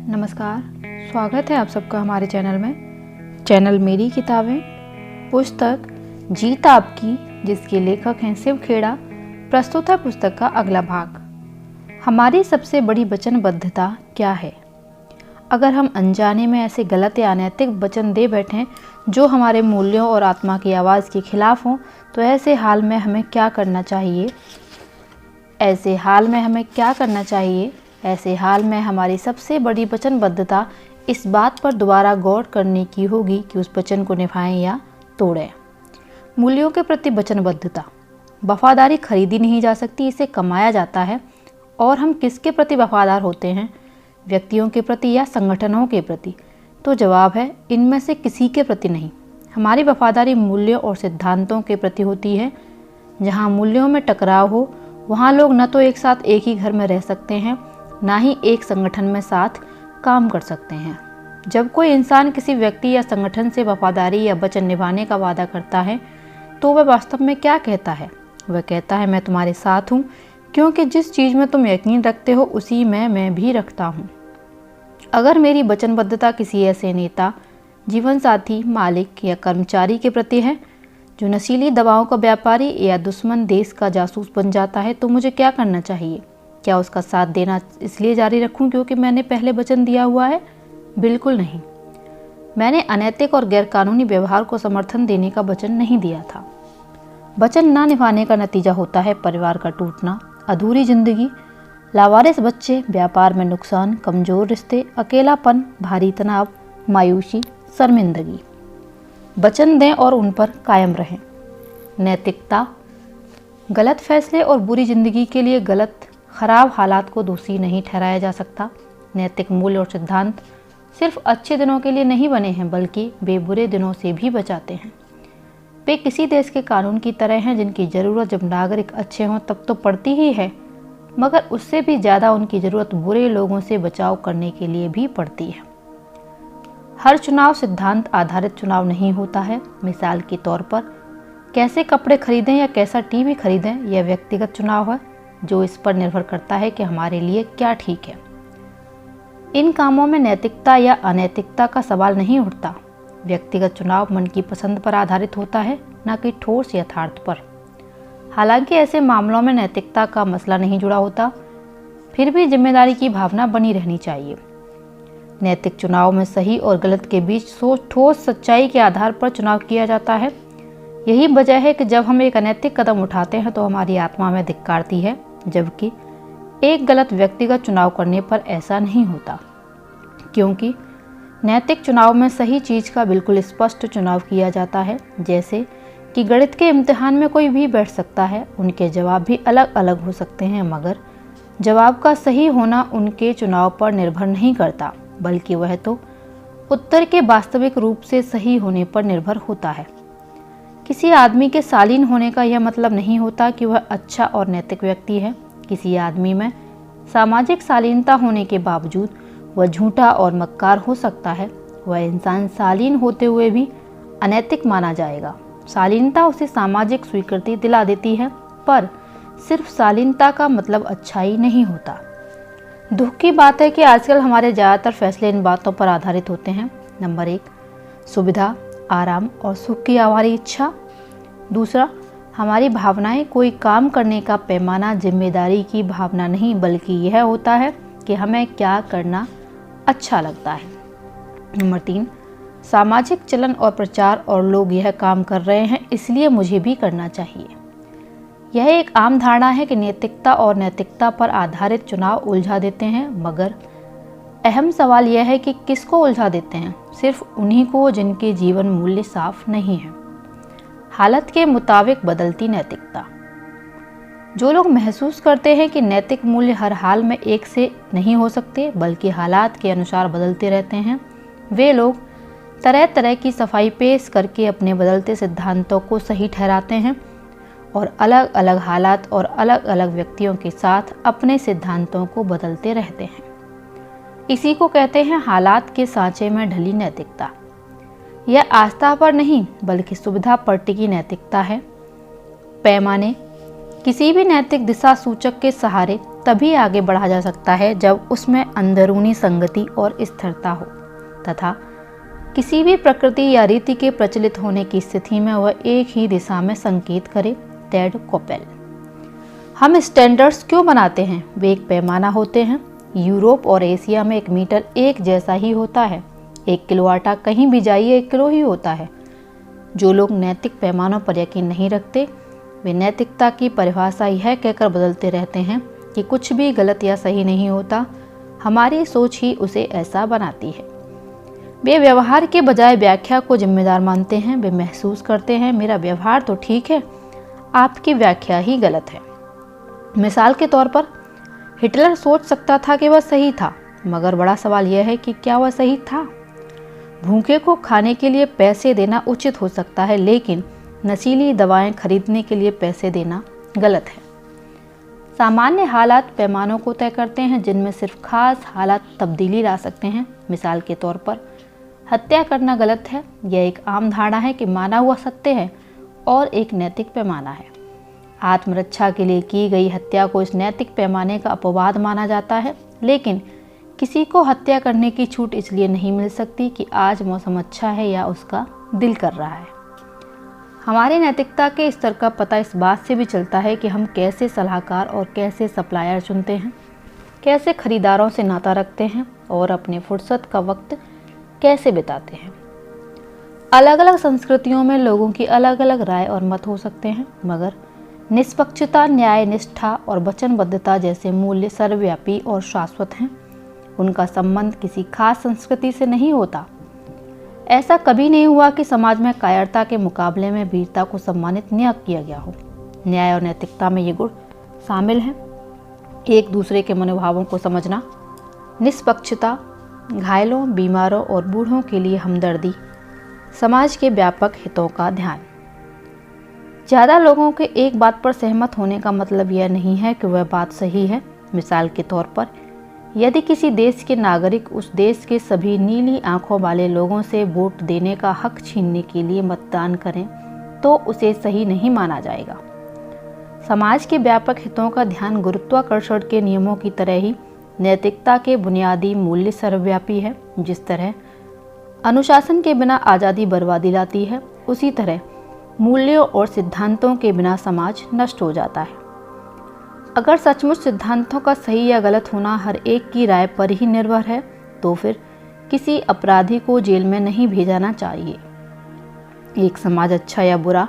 नमस्कार, स्वागत है आप सबका हमारे चैनल में। चैनल मेरी किताबें पुस्तक जीत आपकी, जिसके लेखक हैं शिव खेड़ा। प्रस्तुत है पुस्तक का अगला भाग। हमारी सबसे बड़ी वचनबद्धता क्या है? अगर हम अनजाने में ऐसे गलत या अनैतिक वचन दे बैठें जो हमारे मूल्यों और आत्मा की आवाज़ के खिलाफ हों, तो ऐसे हाल में हमें क्या करना चाहिए? ऐसे हाल में हमारी सबसे बड़ी वचनबद्धता इस बात पर दोबारा गौर करने की होगी कि उस वचन को निभाएं या तोड़ें। मूल्यों के प्रति वचनबद्धता। वफादारी खरीदी नहीं जा सकती, इसे कमाया जाता है। और हम किसके प्रति वफादार होते हैं? व्यक्तियों के प्रति या संगठनों के प्रति? तो जवाब है, इनमें से किसी के प्रति नहीं। हमारी वफादारी मूल्यों और सिद्धांतों के प्रति होती है। जहाँ मूल्यों में टकराव हो, वहाँ लोग न तो एक साथ एक ही घर में रह सकते हैं, ना ही एक संगठन में साथ काम कर सकते हैं। जब कोई इंसान किसी व्यक्ति या संगठन से वफादारी या वचन निभाने का वादा करता है, तो वह वास्तव में क्या कहता है? वह कहता है, मैं तुम्हारे साथ हूँ, क्योंकि जिस चीज़ में तुम यकीन रखते हो उसी में मैं भी रखता हूँ। अगर मेरी वचनबद्धता किसी ऐसे नेता, जीवन साथी, मालिक या कर्मचारी के प्रति है जो नशीली दवाओं का व्यापारी या दुश्मन देश का जासूस बन जाता है, तो मुझे क्या करना चाहिए? क्या उसका साथ देना इसलिए जारी रखूं क्योंकि मैंने पहले वचन दिया हुआ है? बिल्कुल नहीं। मैंने अनैतिक और गैरकानूनी व्यवहार को समर्थन देने का वचन नहीं दिया था। वचन ना निभाने का नतीजा होता है परिवार का टूटना, अधूरी जिंदगी, लावारिस बच्चे, व्यापार में नुकसान, कमजोर रिश्ते, अकेलापन, भारी तनाव, मायूसी, शर्मिंदगी। वचन दें और उन पर कायम रहें। नैतिकता। गलत फैसले और बुरी जिंदगी के लिए खराब हालात को दोषी नहीं ठहराया जा सकता। नैतिक मूल्य और सिद्धांत सिर्फ अच्छे दिनों के लिए नहीं बने हैं, बल्कि वे बुरे दिनों से भी बचाते हैं। वे किसी देश के कानून की तरह हैं जिनकी ज़रूरत जब नागरिक अच्छे हों तब तो पड़ती ही है, मगर उससे भी ज़्यादा उनकी ज़रूरत बुरे लोगों से बचाव करने के लिए भी पड़ती है। हर चुनाव सिद्धांत आधारित चुनाव नहीं होता है। मिसाल के तौर पर, कैसे कपड़े खरीदें या कैसा टीवी खरीदें, यह व्यक्तिगत चुनाव है जो इस पर निर्भर करता है कि हमारे लिए क्या ठीक है। इन कामों में नैतिकता या अनैतिकता का सवाल नहीं उठता। व्यक्तिगत चुनाव मन की पसंद पर आधारित होता है, न कि ठोस यथार्थ पर। हालांकि ऐसे मामलों में नैतिकता का मसला नहीं जुड़ा होता, फिर भी जिम्मेदारी की भावना बनी रहनी चाहिए। नैतिक चुनाव में सही और गलत के बीच ठोस सच्चाई के आधार पर चुनाव किया जाता है। यही वजह है कि जब हम एक अनैतिक कदम उठाते हैं तो हमारी आत्मा में धिक्कारती है, जबकि एक गलत व्यक्तिगत चुनाव करने पर ऐसा नहीं होता, क्योंकि नैतिक चुनाव में सही चीज़ का बिल्कुल स्पष्ट चुनाव किया जाता है। जैसे कि गणित के इम्तिहान में कोई भी बैठ सकता है, उनके जवाब भी अलग अलग हो सकते हैं, मगर जवाब का सही होना उनके चुनाव पर निर्भर नहीं करता, बल्कि वह तो उत्तर के वास्तविक रूप से सही होने पर निर्भर होता है। किसी आदमी के शालीन होने का यह मतलब नहीं होता कि वह अच्छा और नैतिक व्यक्ति है। किसी आदमी में सामाजिक शालीनता होने के बावजूद वह झूठा और मक्कार हो सकता है। वह इंसान शालीन होते हुए भी अनैतिक माना जाएगा। शालीनता उसे सामाजिक स्वीकृति दिला देती है, पर सिर्फ शालीनता का मतलब अच्छाई नहीं होता। दुख की बात है कि आजकल हमारे ज़्यादातर फैसले इन बातों पर आधारित होते हैं। नंबर 1, सुविधा, आराम और सुख की आवारी इच्छा। दूसरा, हमारी भावनाएं। कोई काम करने का पैमाना जिम्मेदारी की भावना नहीं, बल्कि यह होता है कि हमें क्या करना अच्छा लगता है। नंबर 3, सामाजिक चलन और प्रचार, और लोग यह काम कर रहे हैं इसलिए मुझे भी करना चाहिए। यह एक आम धारणा है कि नैतिकता और नैतिकता पर आधारित चुनाव उलझा देते हैं, मगर अहम सवाल यह है कि किसको उलझा देते हैं? सिर्फ उन्हीं को जिनके जीवन मूल्य साफ नहीं है। हालत के मुताबिक बदलती नैतिकता। जो लोग महसूस करते हैं कि नैतिक मूल्य हर हाल में एक से नहीं हो सकते, बल्कि हालात के अनुसार बदलते रहते हैं, वे लोग तरह तरह की सफाई पेश करके अपने बदलते सिद्धांतों को सही ठहराते हैं और अलग अलग हालात और अलग अलग व्यक्तियों के साथ अपने सिद्धांतों को बदलते रहते हैं। इसी को कहते हैं हालात के सांचे में ढली नैतिकता। यह आस्था पर नहीं, बल्कि सुविधा पर टिकी नैतिकता है। पैमाने। किसी भी नैतिक दिशा सूचक के सहारे तभी आगे बढ़ा जा सकता है जब उसमें अंदरूनी संगति और स्थिरता हो तथा किसी भी प्रकृति या रीति के प्रचलित होने की स्थिति में वह एक ही दिशा में संकेत करे। Ted Coppell. हम स्टैंडर्ड्स क्यों बनाते हैं? वे एक पैमाना होते हैं। यूरोप और एशिया में 1 मीटर एक जैसा ही होता है। 1 किलो आटा कहीं भी जाइए 1 किलो ही होता है। जो लोग नैतिक पैमानों पर यकीन नहीं रखते वे नैतिकता की परिभाषा यह कहकर बदलते रहते हैं कि कुछ भी गलत या सही नहीं होता, हमारी सोच ही उसे ऐसा बनाती है। वे व्यवहार के बजाय व्याख्या को जिम्मेदार मानते हैं। वे महसूस करते हैं मेरा व्यवहार तो ठीक है, आपकी व्याख्या ही गलत है। मिसाल के तौर पर हिटलर सोच सकता था कि वह सही था, मगर बड़ा सवाल यह है कि क्या वह सही था? भूखे को खाने के लिए पैसे देना उचित हो सकता है, लेकिन नशीली दवाएं खरीदने के लिए पैसे देना गलत है। सामान्य हालात पैमानों को तय करते हैं जिनमें सिर्फ खास हालात तब्दीली ला सकते हैं। मिसाल के तौर पर हत्या करना गलत है, यह एक आम धारणा है कि माना हुआ सत्य है और एक नैतिक पैमाना है। आत्मरक्षा के लिए की गई हत्या को इस नैतिक पैमाने का अपवाद माना जाता है, लेकिन किसी को हत्या करने की छूट इसलिए नहीं मिल सकती कि आज मौसम अच्छा है या उसका दिल कर रहा है। हमारे नैतिकता के स्तर का पता इस बात से भी चलता है कि हम कैसे सलाहकार और कैसे सप्लायर चुनते हैं, कैसे खरीदारों से नाता रखते हैं और अपने फुर्सत का वक्त कैसे बिताते हैं। अलग अलग संस्कृतियों में लोगों की अलग अलग राय और मत हो सकते हैं, मगर निष्पक्षता, न्याय, निष्ठा और वचनबद्धता जैसे मूल्य सर्वव्यापी और शाश्वत हैं। उनका संबंध किसी खास संस्कृति से नहीं होता। ऐसा कभी नहीं हुआ कि समाज में कायरता के मुकाबले में वीरता को सम्मानित न किया गया हो। न्याय और नैतिकता में ये गुण शामिल हैं। एक दूसरे के मनोभावों को समझना, निष्पक्षता, घायलों, बीमारों और बूढ़ों के लिए हमदर्दी, समाज के व्यापक हितों का ध्यान। ज़्यादा लोगों के एक बात पर सहमत होने का मतलब यह नहीं है कि वह बात सही है। मिसाल के तौर पर यदि किसी देश के नागरिक उस देश के सभी नीली आंखों वाले लोगों से वोट देने का हक छीनने के लिए मतदान करें तो उसे सही नहीं माना जाएगा। समाज के व्यापक हितों का ध्यान गुरुत्वाकर्षण के नियमों की तरह ही नैतिकता के बुनियादी मूल्य सर्वव्यापी है। जिस तरह अनुशासन के बिना आज़ादी बर्बादी लाती है, उसी तरह मूल्यों और सिद्धांतों के बिना समाज नष्ट हो जाता है। अगर सचमुच सिद्धांतों का सही या गलत होना हर एक की राय पर ही निर्भर है, तो फिर किसी अपराधी को जेल में नहीं भेजना चाहिए। एक समाज अच्छा या बुरा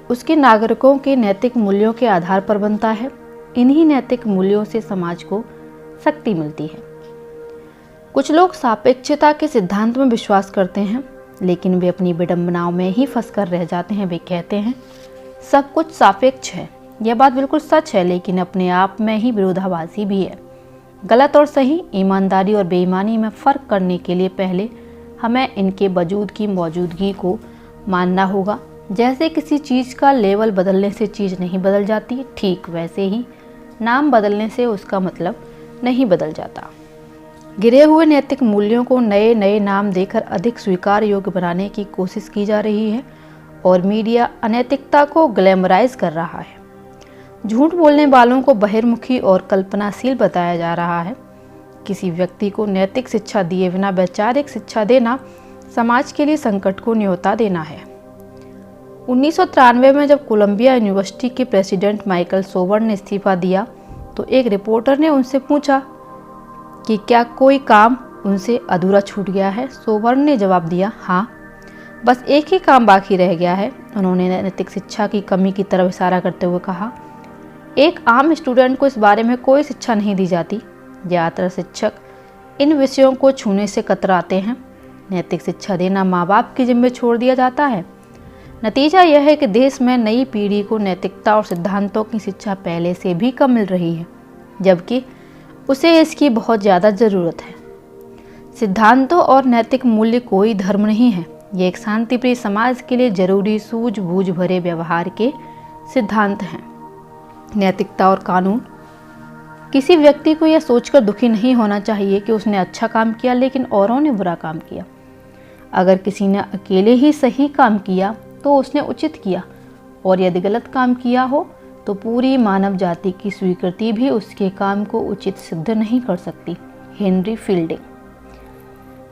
उसके नागरिकों के नैतिक मूल्यों के आधार पर बनता है। इन्हीं नैतिक मूल्यों से समाज को शक्ति मिलती है। कुछ लोग सापेक्षता के सिद्धांत में विश्वास करते हैं, लेकिन वे अपनी विडंबनाओं में ही फंसकर रह जाते हैं। वे कहते हैं सब कुछ सापेक्ष है। यह बात बिल्कुल सच है, लेकिन अपने आप में ही विरोधाभासी भी है। गलत और सही, ईमानदारी और बेईमानी में फ़र्क करने के लिए पहले हमें इनके वजूद की मौजूदगी को मानना होगा। जैसे किसी चीज़ का लेवल बदलने से चीज़ नहीं बदल जाती, ठीक वैसे ही नाम बदलने से उसका मतलब नहीं बदल जाता। गिरे हुए नैतिक मूल्यों को नए नए नाम देकर अधिक स्वीकार योग्य बनाने की कोशिश की जा रही है और मीडिया अनैतिकता को ग्लैमराइज कर रहा है। झूठ बोलने वालों को बहिर्मुखी और कल्पनाशील बताया जा रहा है। किसी व्यक्ति को नैतिक शिक्षा दिए बिना वैचारिक शिक्षा देना समाज के लिए संकट को न्योता देना है। 1993 में जब कोलंबिया यूनिवर्सिटी के प्रेसिडेंट माइकल सोबर्न ने इस्तीफा दिया तो एक रिपोर्टर ने उनसे पूछा कि क्या कोई काम उनसे अधूरा छूट गया है। सोबर्न ने जवाब दिया, हाँ, बस एक ही काम बाकी रह गया है। उन्होंने नैतिक शिक्षा की कमी की तरफ इशारा करते हुए कहा, एक आम स्टूडेंट को इस बारे में कोई शिक्षा नहीं दी जाती। ज़्यादातर शिक्षक इन विषयों को छूने से कतराते हैं। नैतिक शिक्षा देना माँ बाप की जिम्मे छोड़ दिया जाता है। नतीजा यह है कि देश में नई पीढ़ी को नैतिकता और सिद्धांतों की शिक्षा पहले से भी कम मिल रही है, जबकि उसे इसकी बहुत ज़्यादा ज़रूरत है। सिद्धांतों और नैतिक मूल्य कोई धर्म नहीं है, ये एक शांतिप्रिय समाज के लिए जरूरी सूझबूझ भरे व्यवहार के सिद्धांत हैं। नैतिकता और कानून, किसी व्यक्ति को यह सोचकर दुखी नहीं होना चाहिए कि उसने अच्छा काम किया लेकिन औरों ने बुरा काम किया। अगर किसी ने अकेले ही सही काम किया तो उसने उचित किया, और यदि गलत काम किया हो तो पूरी मानव जाति की स्वीकृति भी उसके काम को उचित सिद्ध नहीं कर सकती। Henry fielding.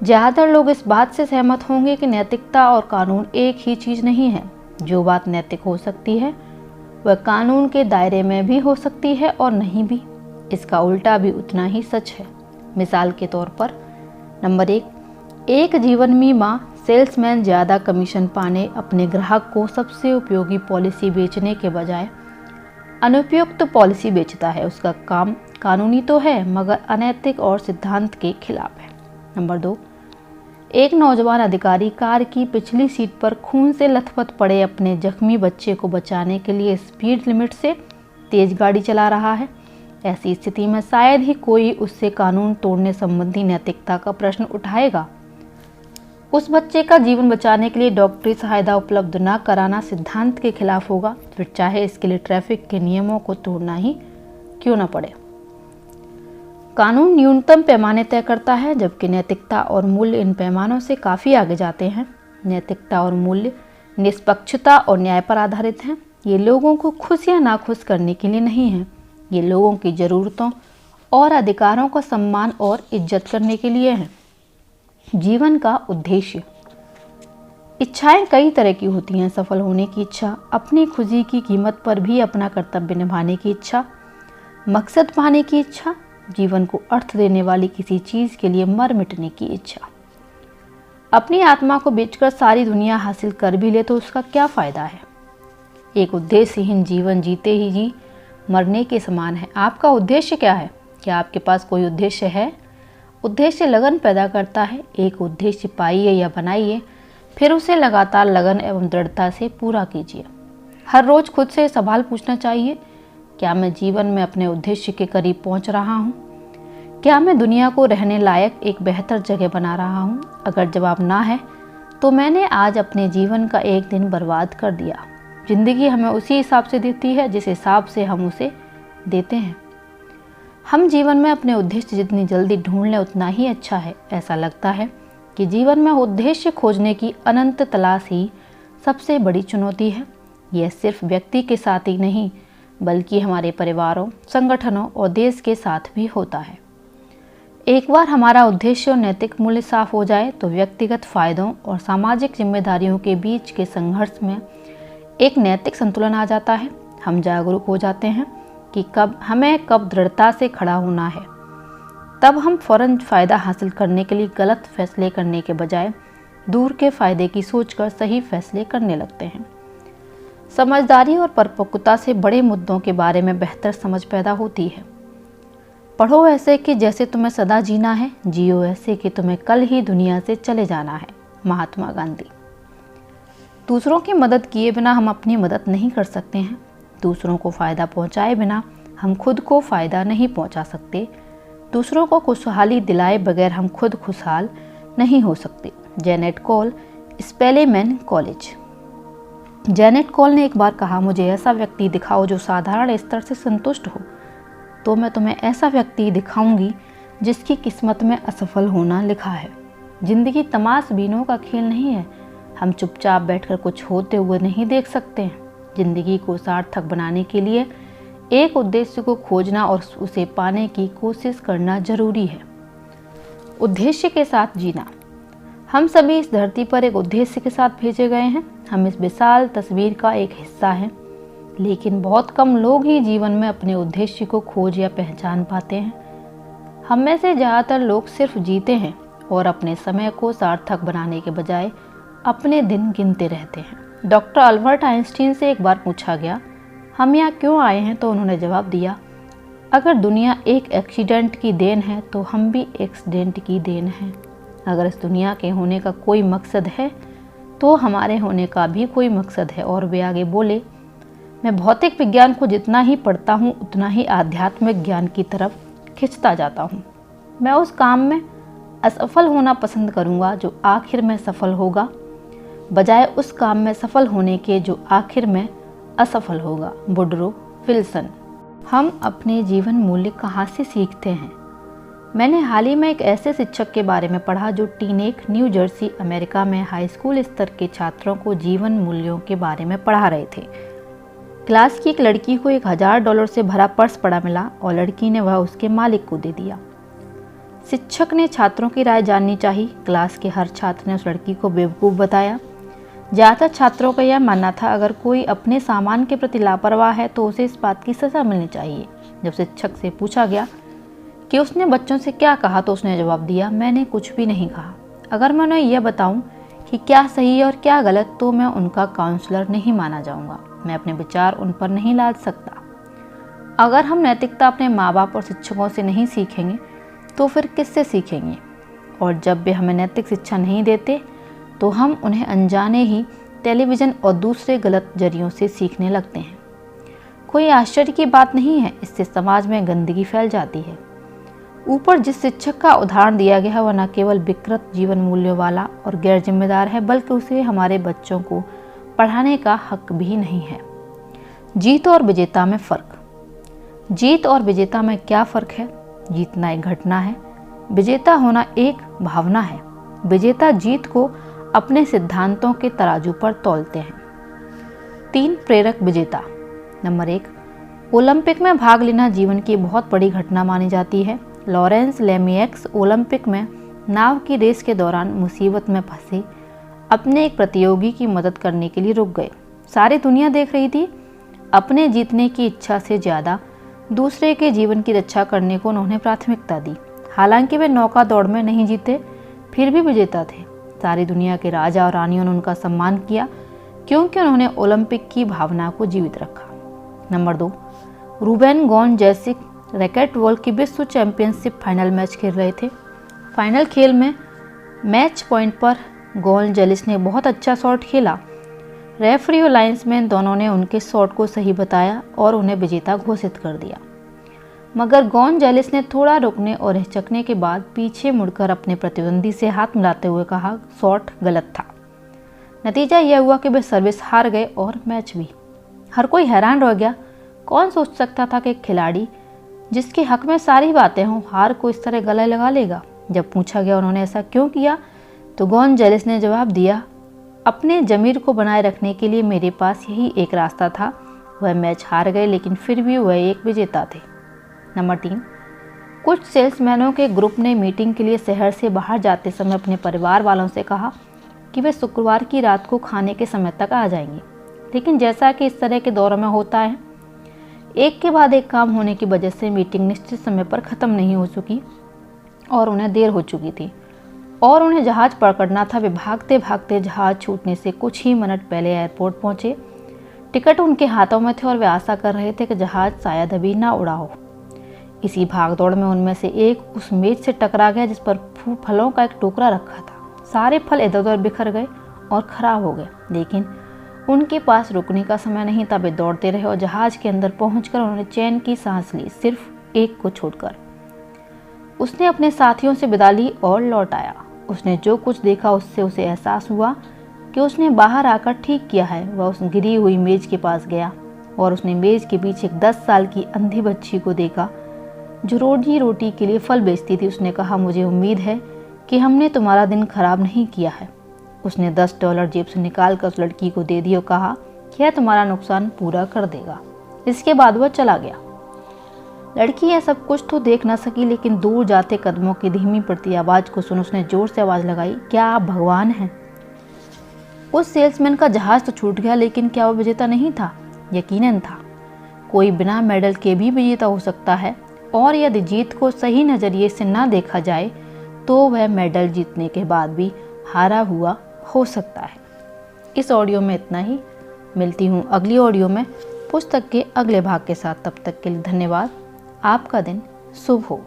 ज़्यादातर लोग इस बात से सहमत होंगे कि नैतिकता और कानून एक ही चीज़ नहीं है। जो बात नैतिक हो सकती है वह कानून के दायरे में भी हो सकती है और नहीं भी। इसका उल्टा भी उतना ही सच है। मिसाल के तौर पर, नंबर 1, एक जीवन बीमा सेल्समैन ज़्यादा कमीशन पाने अपने ग्राहक को सबसे उपयोगी पॉलिसी बेचने के बजाय अनुपयुक्त पॉलिसी बेचता है। उसका काम कानूनी तो है मगर अनैतिक और सिद्धांत के खिलाफ है। नंबर 2, एक नौजवान अधिकारी कार की पिछली सीट पर खून से लथपथ पड़े अपने जख्मी बच्चे को बचाने के लिए स्पीड लिमिट से तेज गाड़ी चला रहा है। ऐसी स्थिति में शायद ही कोई उससे कानून तोड़ने संबंधी नैतिकता का प्रश्न उठाएगा। उस बच्चे का जीवन बचाने के लिए डॉक्टरी सहायता उपलब्ध न कराना सिद्धांत के खिलाफ होगा, फिर चाहे इसके लिए ट्रैफिक के नियमों को तोड़ना ही क्यों न पड़े। कानून न्यूनतम पैमाने तय करता है, जबकि नैतिकता और मूल्य इन पैमानों से काफ़ी आगे जाते हैं। नैतिकता और मूल्य निष्पक्षता और न्याय पर आधारित हैं। ये लोगों को खुश या नाखुश करने के लिए नहीं है। ये लोगों की ज़रूरतों और अधिकारों का सम्मान और इज्जत करने के लिए है। जीवन का उद्देश्य। इच्छाएं कई तरह की होती हैं। सफल होने की इच्छा, अपनी खुशी की कीमत पर भी अपना कर्तव्य निभाने की इच्छा, मकसद पाने की इच्छा, जीवन को अर्थ देने वाली किसी चीज़ के लिए मर मिटने की इच्छा। अपनी आत्मा को बेचकर सारी दुनिया हासिल कर भी ले तो उसका क्या फ़ायदा है। एक उद्देश्यहीन जीवन जीते ही जी मरने के समान है। आपका उद्देश्य क्या है? क्या आपके पास कोई उद्देश्य है? उद्देश्य लगन पैदा करता है। एक उद्देश्य पाइए या बनाइए, फिर उसे लगातार लगन एवं दृढ़ता से पूरा कीजिए। हर रोज़ खुद से सवाल पूछना चाहिए, क्या मैं जीवन में अपने उद्देश्य के करीब पहुंच रहा हूं? क्या मैं दुनिया को रहने लायक एक बेहतर जगह बना रहा हूं? अगर जवाब ना है तो मैंने आज अपने जीवन का एक दिन बर्बाद कर दिया। जिंदगी हमें उसी हिसाब से देती है जिस हिसाब से हम उसे देते हैं। हम जीवन में अपने उद्देश्य जितनी जल्दी ढूंढ लें उतना ही अच्छा है। ऐसा लगता है कि जीवन में उद्देश्य खोजने की अनंत तलाश ही सबसे बड़ी चुनौती है। यह सिर्फ व्यक्ति के साथ ही नहीं बल्कि हमारे परिवारों, संगठनों और देश के साथ भी होता है। एक बार हमारा उद्देश्य और नैतिक मूल्य साफ हो जाए तो व्यक्तिगत फायदों और सामाजिक जिम्मेदारियों के बीच के संघर्ष में एक नैतिक संतुलन आ जाता है। हम जागरूक हो जाते हैं कि कब दृढ़ता से खड़ा होना है। तब हम फौरन फ़ायदा हासिल करने के लिए गलत फैसले करने के बजाय दूर के फ़ायदे की सोचकर सही फैसले करने लगते हैं। समझदारी और परिपक्वता से बड़े मुद्दों के बारे में बेहतर समझ पैदा होती है। पढ़ो ऐसे कि जैसे तुम्हें सदा जीना है, जियो ऐसे कि तुम्हें कल ही दुनिया से चले जाना है। महात्मा गांधी। दूसरों की मदद किए बिना हम अपनी मदद नहीं कर सकते हैं। दूसरों को फ़ायदा पहुंचाए बिना हम खुद को फ़ायदा नहीं पहुंचा सकते। दूसरों को खुशहाली दिलाए बगैर हम खुद खुशहाल नहीं हो सकते। Janet Cole, Spelman college. Janet Cole ने एक बार कहा, मुझे ऐसा व्यक्ति दिखाओ जो साधारण स्तर से संतुष्ट हो, तो मैं तुम्हें ऐसा व्यक्ति दिखाऊंगी जिसकी किस्मत में असफल होना लिखा है। जिंदगी तमाशबीनों का खेल नहीं है। हम चुपचाप बैठकर कुछ होते हुए नहीं देख सकते हैं। जिंदगी को सार्थक बनाने के लिए एक उद्देश्य को खोजना और उसे पाने की कोशिश करना जरूरी है। उद्देश्य के साथ जीना। हम सभी इस धरती पर एक उद्देश्य के साथ भेजे गए हैं। हम इस विशाल तस्वीर का एक हिस्सा हैं, लेकिन बहुत कम लोग ही जीवन में अपने उद्देश्य को खोज या पहचान पाते हैं। हम में से ज़्यादातर लोग सिर्फ जीते हैं और अपने समय को सार्थक बनाने के बजाय अपने दिन गिनते रहते हैं। डॉक्टर अल्बर्ट आइंस्टीन से एक बार पूछा गया, हम यहाँ क्यों आए हैं, तो उन्होंने जवाब दिया, अगर दुनिया एक एक्सीडेंट की देन है तो हम भी एक्सीडेंट की देन हैं। अगर इस दुनिया के होने का कोई मकसद है तो हमारे होने का भी कोई मकसद है। और वे आगे बोले, मैं भौतिक विज्ञान को जितना ही पढ़ता हूँ उतना ही आध्यात्मिक ज्ञान की तरफ खिंचता जाता हूँ। मैं उस काम में असफल होना पसंद करूँगा जो आखिर में सफल होगा, बजाय उस काम में सफल होने के जो आखिर में असफल होगा। Woodrow Wilson. हम अपने जीवन मूल्य कहाँ से सीखते हैं? मैंने हाल ही में एक ऐसे शिक्षक के बारे में पढ़ा जो टीनेक, न्यू जर्सी, अमेरिका में हाई स्कूल स्तर के छात्रों को जीवन मूल्यों के बारे में पढ़ा रहे थे। क्लास की एक लड़की को $1000 से भरा पर्स पड़ा मिला और लड़की ने वह उसके मालिक को दे दिया। शिक्षक ने छात्रों की राय जाननी चाहिए। क्लास के हर छात्र ने उस लड़की को बेवकूफ़ बताया। ज़्यादातर छात्रों का यह मानना था अगर कोई अपने सामान के प्रति लापरवाह है तो उसे इस बात की सज़ा मिलनी चाहिए। जब शिक्षक से पूछा गया कि उसने बच्चों से क्या कहा तो उसने जवाब दिया, मैंने कुछ भी नहीं कहा। अगर मैं उन्हें यह बताऊं कि क्या सही है और क्या गलत तो मैं उनका काउंसलर नहीं माना जाऊंगा। मैं अपने विचार उन पर नहीं लाद सकता। अगर हम नैतिकता अपने माँ बाप और शिक्षकों से नहीं सीखेंगे तो फिर किससे सीखेंगे? और जब वे हमें नैतिक शिक्षा नहीं देते तो हम उन्हें अनजाने ही टेलीविज़न और दूसरे गलत जरियों से सीखने लगते हैं। कोई आश्चर्य की बात नहीं है, इससे समाज में गंदगी फैल जाती है। ऊपर जिस शिक्षक का उदाहरण दिया गया है वह न केवल विकृत जीवन मूल्यों वाला और गैर जिम्मेदार है बल्कि उसे हमारे बच्चों को पढ़ाने का हक भी नहीं है। जीत और विजेता में फ़र्क। जीत और विजेता में क्या फ़र्क है? जीतना एक घटना है, विजेता होना एक भावना है। विजेता जीत को अपने सिद्धांतों के तराजू पर तौलते हैं। 3 प्रेरक विजेता। नंबर 1, ओलंपिक में भाग लेना जीवन की बहुत बड़ी घटना मानी जाती है। लॉरेंस लेमिएक्स ओलंपिक में नाव की रेस के दौरान मुसीबत में फंसे अपने एक प्रतियोगी की मदद करने के लिए रुक गए। सारी दुनिया देख रही थी। अपने जीतने की इच्छा से ज़्यादा दूसरे के जीवन की रक्षा करने को उन्होंने प्राथमिकता दी। हालांकि वे नौका दौड़ में नहीं जीते, फिर भी विजेता थे। सारी दुनिया के राजा और रानियों ने उनका सम्मान किया क्योंकि उन्होंने ओलंपिक की भावना को जीवित रखा। Number 2, Ruben Gonzalez racquetball की विश्व चैंपियनशिप फाइनल मैच खेल रहे थे। फाइनल खेल में मैच पॉइंट पर गोंजालेस ने बहुत अच्छा शॉट खेला। रेफरी और लाइन्समैन दोनों ने उनके शॉट को सही बताया और उन्हें विजेता घोषित कर दिया। मगर गोंजालेस ने थोड़ा रुकने और हिचकने के बाद पीछे मुड़कर अपने प्रतिद्वंदी से हाथ मिलाते हुए कहा, शॉट गलत था। नतीजा यह हुआ कि वे सर्विस हार गए और मैच भी। हर कोई हैरान रह गया। कौन सोच सकता था कि एक खिलाड़ी जिसके हक में सारी बातें हों हार को इस तरह गले लगा लेगा। जब पूछा गया उन्होंने ऐसा क्यों किया तो गोंजालेस ने जवाब दिया, अपने ज़मीर को बनाए रखने के लिए मेरे पास यही एक रास्ता था। वह मैच हार गए लेकिन फिर भी वह एक विजेता थे। नंबर 3, कुछ सेल्समैनों के ग्रुप ने मीटिंग के लिए शहर से बाहर जाते समय अपने परिवार वालों से कहा कि वे शुक्रवार की रात को खाने के समय तक आ जाएंगे। लेकिन जैसा कि इस तरह के दौरों में होता है, एक के बाद एक काम होने की वजह से मीटिंग निश्चित समय पर ख़त्म नहीं हो चुकी और उन्हें देर हो चुकी थी और उन्हें जहाज़ पकड़ना था। वे भागते भागते जहाज़ छूटने से कुछ ही मिनट पहले एयरपोर्ट पहुंचे। टिकट उनके हाथों में थे और वे आशा कर रहे थे कि जहाज़ शायद अभी ना उड़ा हो। इसी भागदौड़ में उनमें से एक उस मेज से टकरा गया जिस पर फलों का एक टोकरा रखा था। सारे फल इधर उधर बिखर गए और ख़राब हो गए, लेकिन उनके पास रुकने का समय नहीं था। वे दौड़ते रहे और जहाज़ के अंदर पहुंचकर उन्होंने चैन की सांस ली, सिर्फ एक को छोड़कर। उसने अपने साथियों से विदा ली और लौट आया। उसने जो कुछ देखा उससे उसे एहसास हुआ कि उसने बाहर आकर ठीक किया है। वह उस गिरी हुई मेज के पास गया और उसने मेज के पीछे एक 10 साल की अंधी बच्ची को देखा जो रोजी रोटी के लिए फल बेचती थी। उसने कहा, मुझे उम्मीद है कि हमने तुम्हारा दिन खराब नहीं किया है। उसने $10 जेब से निकाल कर उस लड़की को दे दिए और कहा कि यह तुम्हारा नुकसान पूरा कर देगा। इसके बाद वह चला गया। लड़की यह सब कुछ तो देख न सकी, लेकिन दूर जाते कदमों की धीमी पड़ती आवाज़ को सुन उसने जोर से आवाज़ लगाई, क्या आप भगवान हैं? उस सेल्समैन का जहाज़ तो छूट गया, लेकिन क्या वह विजेता नहीं था? यकीनन था। कोई बिना मेडल के भी विजेता हो सकता है और यदि जीत को सही नज़रिए से ना देखा जाए तो वह मेडल जीतने के बाद भी हारा हुआ हो सकता है। इस ऑडियो में इतना ही। मिलती हूँ अगली ऑडियो में पुस्तक के अगले भाग के साथ। तब तक के लिए धन्यवाद। आपका दिन शुभ हो।